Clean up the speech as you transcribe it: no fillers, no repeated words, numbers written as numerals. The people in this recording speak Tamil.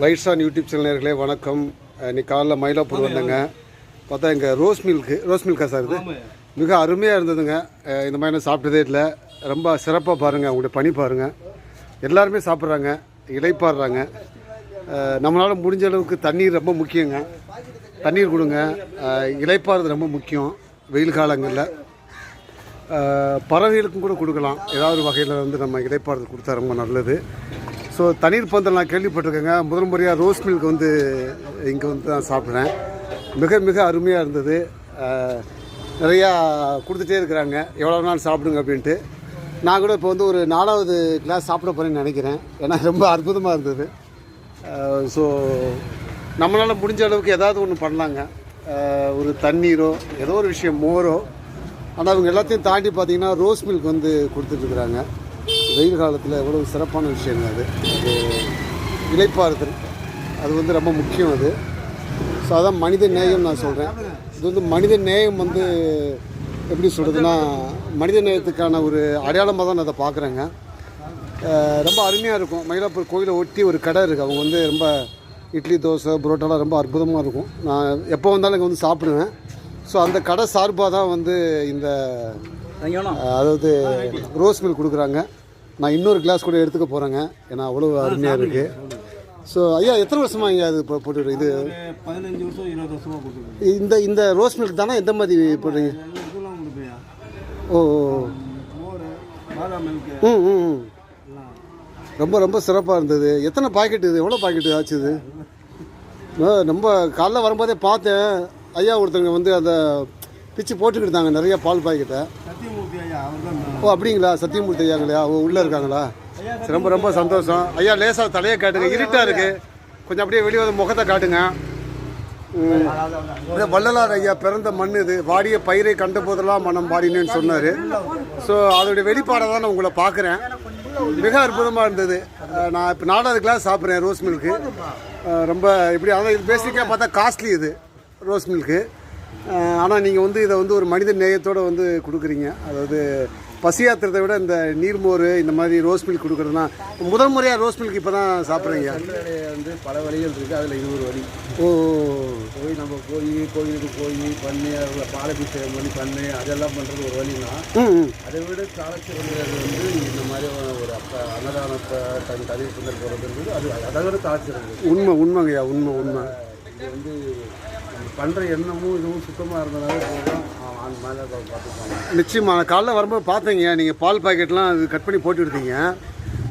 ரைட்ஸ் ஆன் யூடியூப் சேனல் நேயர்களே வணக்கம். இன்னைக்கு காலைல மயிலாப்பூர் வந்தேங்க. பார்த்தா இங்கே ரோஸ் மில்கா சார் இது மிக அருமையாக இருந்ததுங்க. இந்த மாதிரி நான் சாப்பிட்டதே இல்லை. ரொம்ப சிறப்பாக பாருங்கள், அவங்களுடைய பணி பாருங்கள். எல்லாருமே சாப்பிட்றாங்க, இளைப்பாடுறாங்க. நம்மளால் முடிஞ்ச அளவுக்கு தண்ணீர் ரொம்ப முக்கியங்க. தண்ணீர் கொடுங்க. இளைப்பாடுறது ரொம்ப முக்கியம் வெயில் காலங்களில். பறவைகளுக்கும் கூட கொடுக்கலாம். ஏதாவது வகையில் நம்ம இளைப்பாடுறது கொடுத்தா ரொம்ப நல்லது. ஸோ தண்ணீர் பந்தல் நான் கேள்விப்பட்டிருக்கேங்க. முதல் முறையாக ரோஸ் மில்க் இங்கே தான் சாப்பிட்றேன். மிக மிக அருமையாக இருந்தது. நிறையா கொடுத்துட்டே இருக்கிறாங்க, எவ்வளோ நாள் சாப்பிடுங்க அப்படின்ட்டு. நான் கூட இப்போ ஒரு 4வது கிளாஸ் சாப்பிட போகிறேன்னு நினைக்கிறேன். ஏன்னா ரொம்ப அற்புதமாக இருந்தது. ஸோ நம்மளால் முடிஞ்ச அளவுக்கு ஏதாவது ஒன்று பண்ணலாங்க. ஒரு தண்ணீரோ ஏதோ ஒரு விஷயம், மோரோ. ஆனால் அவங்க எல்லாத்தையும் தாண்டி பார்த்திங்கன்னா ரோஸ் மில்க் கொடுத்துட்ருக்குறாங்க. வெயில் காலத்தில் எவ்வளோ சிறப்பான விஷயங்க அது. இளைப்பாறுதல் அது ரொம்ப முக்கியம் அது. ஸோ அதான் மனித நேயம் நான் சொல்கிறேன். இது மனித நேயம் எப்படி சொல்கிறதுனா, மனித நேயத்துக்கான ஒரு அடையாளமாக தான் நான் அதை பார்க்குறேங்க. ரொம்ப அருமையாக இருக்கும். மயிலாப்பூர் கோயிலை ஒட்டி ஒரு கடை இருக்குது. அவங்க ரொம்ப இட்லி, தோசை, புரோட்டாலாம் ரொம்ப அற்புதமாக இருக்கும். நான் எப்போ வந்தாலும் இங்கே சாப்பிடுவேன். ஸோ அந்த கடை சார்பாக தான் இந்த அதாவது ரோஸ் மில்க் கொடுக்குறாங்க. நான் இன்னொரு கிளாஸ் கூட எடுத்துக்க போகிறேங்க, ஏன்னா அவ்வளோ அருமையாக இருக்குது. ஸோ ஐயா, எத்தனை வருஷமாக இங்கே அது போட்டு இது 15 வருஷம் 20 வருஷமாக போட்டு இந்த ரோஸ் மில்க் தானே எந்த மாதிரி போடுறீங்க? ஓ ரொம்ப ரொம்ப சிறப்பாக இருந்தது. எத்தனை பாக்கெட் இது? எவ்வளோ பாக்கெட்டு ஆச்சு இது? ரொம்ப காலைல வரும்போதே பார்த்தேன். ஐயா ஒருத்தவங்க அதை பிச்சு போட்டுக்கிட்டாங்க நிறைய பால் பாக்கெட்டை. ஓ அப்படிங்களா? சத்தியமூர்த்தி ஐயாங்களா? ஓ உள்ளே இருக்காங்களா? ரொம்ப ரொம்ப சந்தோஷம். ஐயா லேசாக தலையை காட்டுங்க, இருட்டாக இருக்குது. கொஞ்சம் அப்படியே வெளியே வந்து முகத்தை காட்டுங்க. வள்ளலார் ஐயா பிறந்த மண் இது. வாடிய பயிரை கண்ட போதெல்லாம் மனம் பாடினேன்னு சொன்னார். ஸோ அதோடைய வெளிப்பாடை தான் நான் உங்களை பார்க்குறேன். மிக அற்புதமாக இருந்தது. நான் இப்போ 4வது கிளாஸ் சாப்பிட்றேன் ரோஸ் மில்க்கு. ரொம்ப இப்படி அதான் இது பேசிக்காக பார்த்தா காஸ்ட்லி இது ரோஸ் மில்க்கு. ஆனால் நீங்கள் இதை ஒரு மனித நேயத்தோடு கொடுக்குறீங்க. அதாவது பசியாத்திரத்தை விட இந்த நீர்மோர் இந்த மாதிரி ரோஸ் மில்க் கொடுக்குறதுனா முதல் முறையாக ரோஸ் மில்க் இப்போ தான் சாப்பிட்றீங்க. பல வழிகள் இருக்குது, அதில் இது ஒரு வழி. ஓ நம்ம கோயிலுக்கு போய் பண்ணி பாலபிஷேகம் பண்ணி பண்ணி அதெல்லாம் பண்ணுறது ஒரு வழினா, அதை விட சாலச்சிறந்தது இந்த மாதிரி ஒரு அன்னதானத்தை தண்ணீர் பந்தல் போகிறதுன்றது அதை விட சாலச்சிறந்தது. உண்மைங்கய்யா, உண்மை. இது பண்ணுற எண்ணமும் இதுவும் சுத்தமாக இருந்தனால மேலே பார்த்துப்பாங்க. நிச்சயமாக காலைல வரும்போது பார்த்தீங்க, நீங்கள் பால் பாக்கெட்லாம் அது கட் பண்ணி போட்டு எடுத்தீங்க.